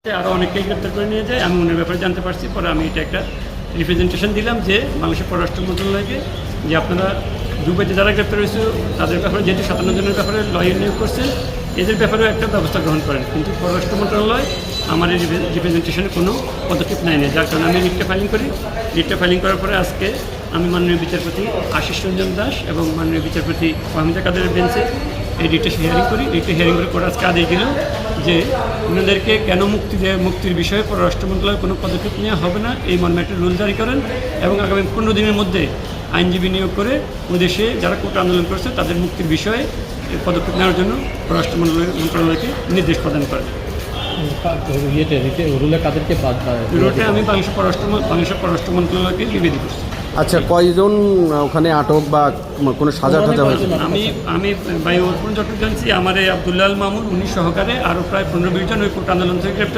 আরও অনেককেই গ্রেপ্তার করে নিয়ে যায়। আমি ওনার ব্যাপারে জানতে পারছি, পরে আমি এটা একটা রিপ্রেজেন্টেশন দিলাম যে বাংলাদেশের পররাষ্ট্র মন্ত্রণালয়কে, যে আপনারা দুবাইতে যারা গ্রেপ্তার হয়েছে তাদের ব্যাপারে যেহেতু 57 জনের ব্যাপারে লয়ার নিয়োগ করছেন, এদের ব্যাপারেও একটা ব্যবস্থা গ্রহণ করেন। কিন্তু পররাষ্ট্র মন্ত্রণালয় আমার এই রিপ্রেজেন্টেশনে কোনো পদক্ষেপ নেয়নি, যার কারণে আমি রিটটা ফাইলিং করি। রিটটা ফাইলিং করার পরে আজকে আমি মাননীয় বিচারপতি আশিস রঞ্জন দাস এবং মাননীয় বিচারপতি ফাহমিদা কাদেরের বেঞ্চে এই রিটে হিয়ারিং করি। রিটে হিয়ারিং করে কোর্ট আজকে আদেশ দিল যে ওনাদেরকে কেন মুক্তির বিষয়ে পররাষ্ট্র মন্ত্রণালয় কোনো পদক্ষেপ নেওয়া হবে না, এই মর্মে একটা রুল জারি করেন এবং আগামী 15 দিনের মধ্যে আইনজীবী নিয়োগ করে ওদেশে যারা কোর্ট আন্দোলন করছে তাদের মুক্তির বিষয়ে পদক্ষেপ নেওয়ার জন্য পররাষ্ট্র মন্ত্রণালয়কে নির্দেশ প্রদান করেন। রুলে কাদেরকে রুটে আমি বাংলাদেশের পররাষ্ট্র মন্ত্রণালয়কে নিবেদন করছি। আচ্ছা, কয়জন ওখানে আটক বা কোনো সাজা টাজা হয়েছে? আমি বাই ওরপুর যতটুকু জানছি আমার এই আবদুল্লাহ আল মামুন উনি সহকারে আরও প্রায় 15-20 জন ওই কোর্ট আন্দোলন থেকে গ্রেপ্তার